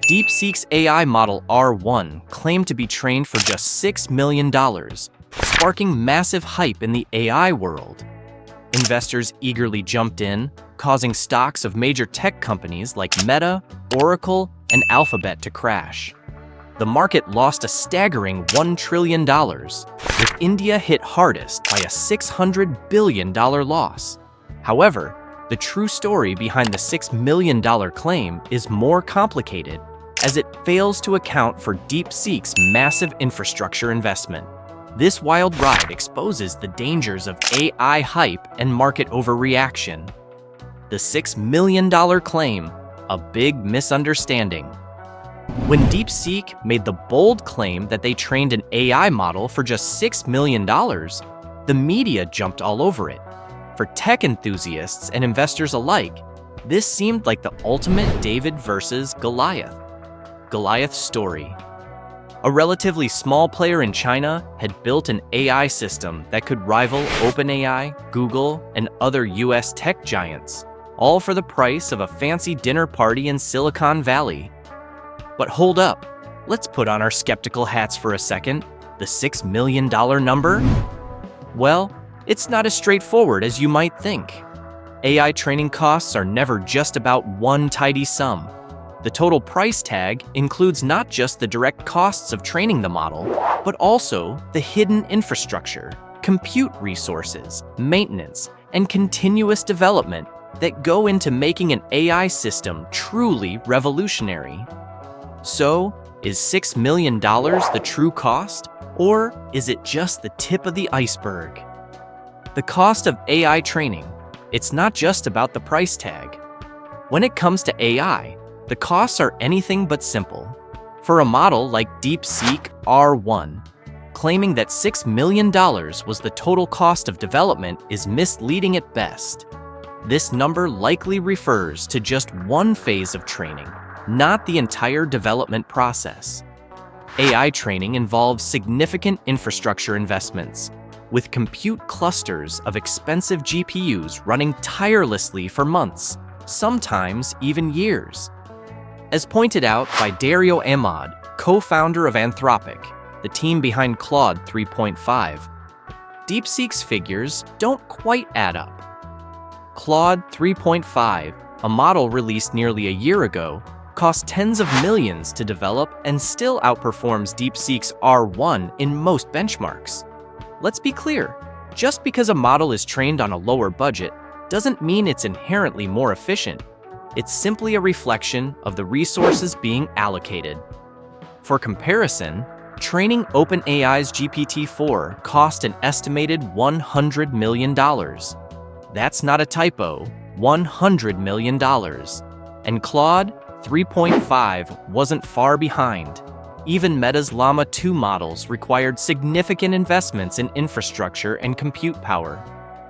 DeepSeek's AI model R1 claimed to be trained for just $6 million, sparking massive hype in the AI world. Investors eagerly jumped in, causing stocks of major tech companies like Meta, Oracle, and Alphabet to crash. The market lost a staggering $1 trillion, with India hit hardest by a $600 billion loss. However, the true story behind the $6 million claim is more complicated, as it fails to account for DeepSeek's massive infrastructure investment. This wild ride exposes the dangers of AI hype and market overreaction. The $6 million claim, a big misunderstanding. When DeepSeek made the bold claim that they trained an AI model for just $6 million, the media jumped all over it. For tech enthusiasts and investors alike, this seemed like the ultimate David versus Goliath story. A relatively small player in China had built an AI system that could rival OpenAI, Google, and other US tech giants, all for the price of a fancy dinner party in Silicon Valley. But hold up, let's put on our skeptical hats for a second. The $6 million number? Well, it's not as straightforward as you might think. AI training costs are never just about one tidy sum. The total price tag includes not just the direct costs of training the model, but also the hidden infrastructure, compute resources, maintenance, and continuous development that go into making an AI system truly revolutionary. So, is $6 million the true cost, or is it just the tip of the iceberg? The cost of AI training, it's not just about the price tag. When it comes to AI, the costs are anything but simple. For a model like DeepSeek R1, claiming that $6 million was the total cost of development is misleading at best. This number likely refers to just one phase of training, not the entire development process. AI training involves significant infrastructure investments, with compute clusters of expensive GPUs running tirelessly for months, sometimes even years. As pointed out by Dario Amod, co-founder of Anthropic, the team behind Claude 3.5, DeepSeek's figures don't quite add up. Claude 3.5, a model released nearly a year ago, cost tens of millions to develop and still outperforms DeepSeek's R1 in most benchmarks. Let's be clear, just because a model is trained on a lower budget doesn't mean it's inherently more efficient. It's simply a reflection of the resources being allocated. For comparison, training OpenAI's GPT-4 cost an estimated $100 million. That's not a typo, $100 million. And Claude 3.5 wasn't far behind. Even Meta's Llama 2 models required significant investments in infrastructure and compute power.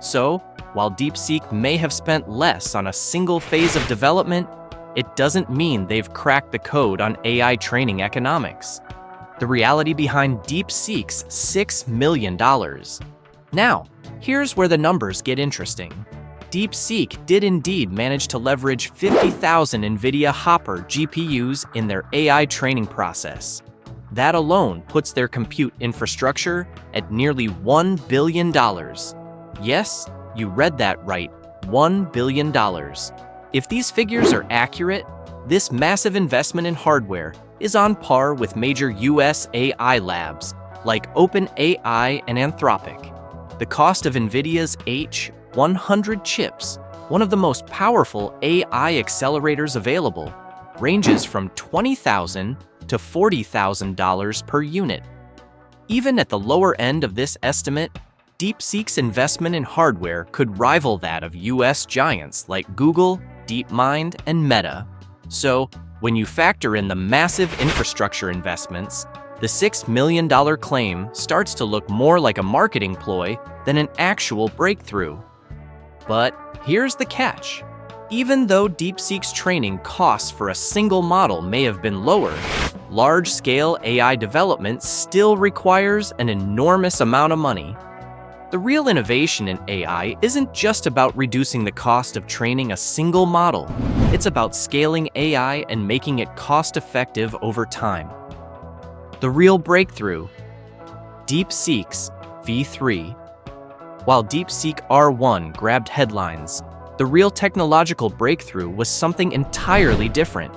So, while DeepSeek may have spent less on a single phase of development, it doesn't mean they've cracked the code on AI training economics. The reality behind DeepSeek's $6 million. Now, here's where the numbers get interesting. DeepSeek did indeed manage to leverage 50,000 NVIDIA Hopper GPUs in their AI training process. That alone puts their compute infrastructure at nearly $1 billion. Yes, you read that right, $1 billion. If these figures are accurate, this massive investment in hardware is on par with major US AI labs like OpenAI and Anthropic. The cost of NVIDIA's H100 chips, one of the most powerful AI accelerators available, ranges from $20,000 to $40,000 per unit. Even at the lower end of this estimate, DeepSeek's investment in hardware could rival that of US giants like Google, DeepMind, and Meta. So, when you factor in the massive infrastructure investments, the $6 million claim starts to look more like a marketing ploy than an actual breakthrough. But here's the catch. Even though DeepSeek's training costs for a single model may have been lower, large-scale AI development still requires an enormous amount of money. The real innovation in AI isn't just about reducing the cost of training a single model. It's about scaling AI and making it cost-effective over time. The real breakthrough: DeepSeek's V3. While DeepSeek R1 grabbed headlines, the real technological breakthrough was something entirely different.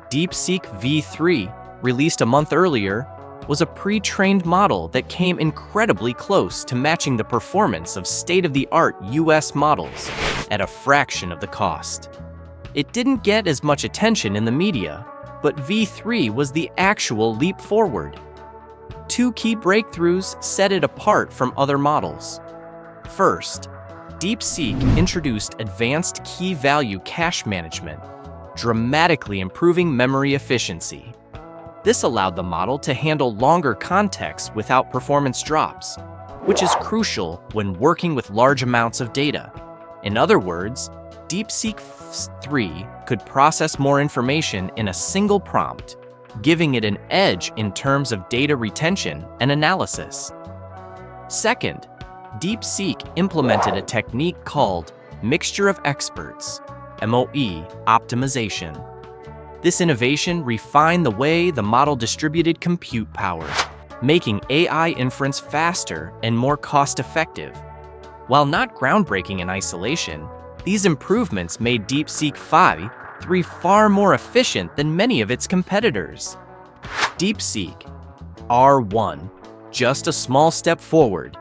DeepSeek V3, released a month earlier, was a pre-trained model that came incredibly close to matching the performance of state-of-the-art US models at a fraction of the cost. It didn't get as much attention in the media, but V3 was the actual leap forward. Two key breakthroughs set it apart from other models. First, DeepSeek introduced advanced key-value cache management, dramatically improving memory efficiency. This allowed the model to handle longer contexts without performance drops, which is crucial when working with large amounts of data. In other words, DeepSeek 3 could process more information in a single prompt, giving it an edge in terms of data retention and analysis. Second, DeepSeek implemented a technique called mixture of experts, MOE, optimization. This innovation refined the way the model distributed compute power, making AI inference faster and more cost-effective. While not groundbreaking in isolation, these improvements made DeepSeek 3 far more efficient than many of its competitors. DeepSeek R1, just a small step forward.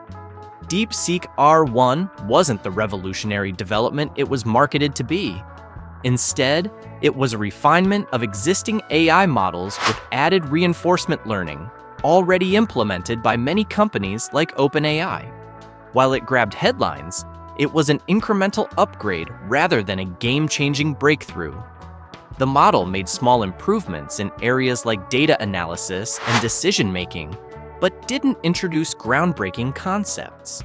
DeepSeek R1 wasn't the revolutionary development it was marketed to be. Instead, it was a refinement of existing AI models with added reinforcement learning, already implemented by many companies like OpenAI. While it grabbed headlines, it was an incremental upgrade rather than a game-changing breakthrough. The model made small improvements in areas like data analysis and decision-making, but didn't introduce groundbreaking concepts.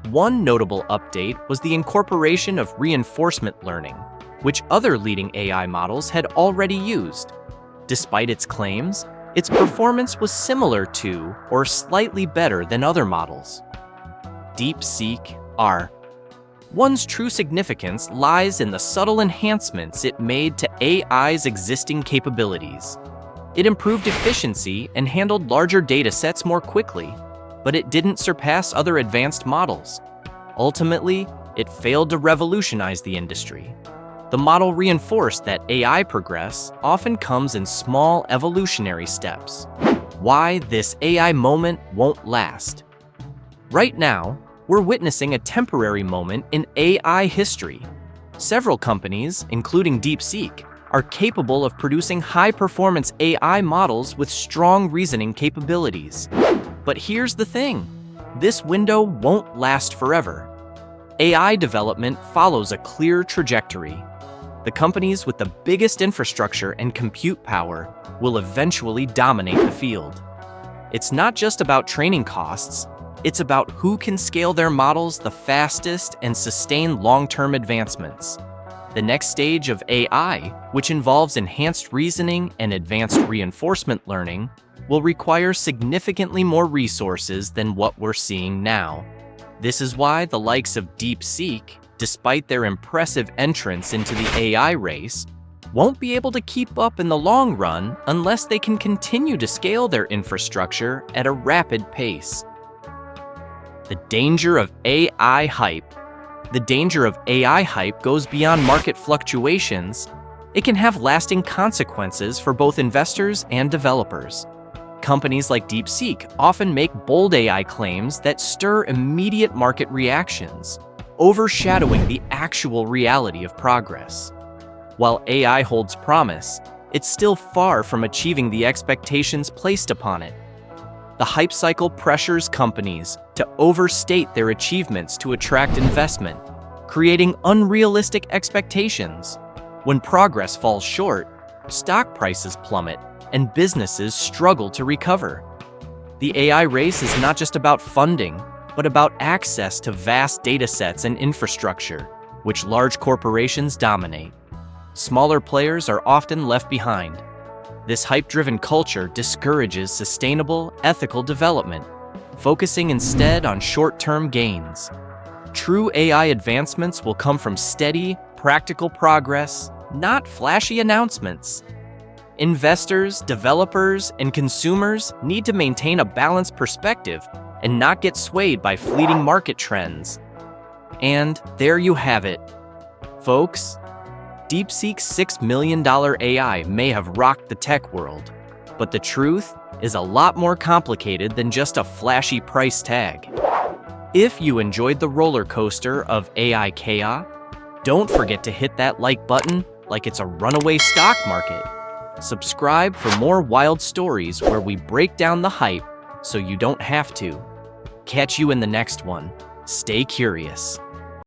One notable update was the incorporation of reinforcement learning, which other leading AI models had already used. Despite its claims, its performance was similar to or slightly better than other models. DeepSeek R1's true significance lies in the subtle enhancements it made to AI's existing capabilities. It improved efficiency and handled larger data sets more quickly, but it didn't surpass other advanced models. Ultimately, it failed to revolutionize the industry. The model reinforced that AI progress often comes in small evolutionary steps. Why this AI moment won't last. Right now, we're witnessing a temporary moment in AI history. Several companies, including DeepSeek, are capable of producing high-performance AI models with strong reasoning capabilities. But here's the thing: this window won't last forever. AI development follows a clear trajectory. The companies with the biggest infrastructure and compute power will eventually dominate the field. It's not just about training costs, it's about who can scale their models the fastest and sustain long-term advancements. The next stage of AI, which involves enhanced reasoning and advanced reinforcement learning, will require significantly more resources than what we're seeing now. This is why the likes of DeepSeek, despite their impressive entrance into the AI race, won't be able to keep up in the long run unless they can continue to scale their infrastructure at a rapid pace. The danger of AI hype. The danger of AI hype goes beyond market fluctuations. It can have lasting consequences for both investors and developers. Companies like DeepSeek often make bold AI claims that stir immediate market reactions, overshadowing the actual reality of progress. While AI holds promise, it's still far from achieving the expectations placed upon it. The hype cycle pressures companies to overstate their achievements to attract investment, creating unrealistic expectations. When progress falls short, stock prices plummet and businesses struggle to recover. The AI race is not just about funding, but about access to vast datasets and infrastructure, which large corporations dominate. Smaller players are often left behind. This hype-driven culture discourages sustainable, ethical development. focusing instead on short-term gains. True AI advancements will come from steady, practical progress, not flashy announcements. Investors, developers, and consumers need to maintain a balanced perspective and not get swayed by fleeting market trends. And there you have it. Folks, DeepSeek's $6 million AI may have rocked the tech world, but the truth is a lot more complicated than just a flashy price tag. If you enjoyed the roller coaster of AI chaos, don't forget to hit that like button like it's a runaway stock market. Subscribe for more wild stories where we break down the hype so you don't have to. Catch you in the next one. Stay curious.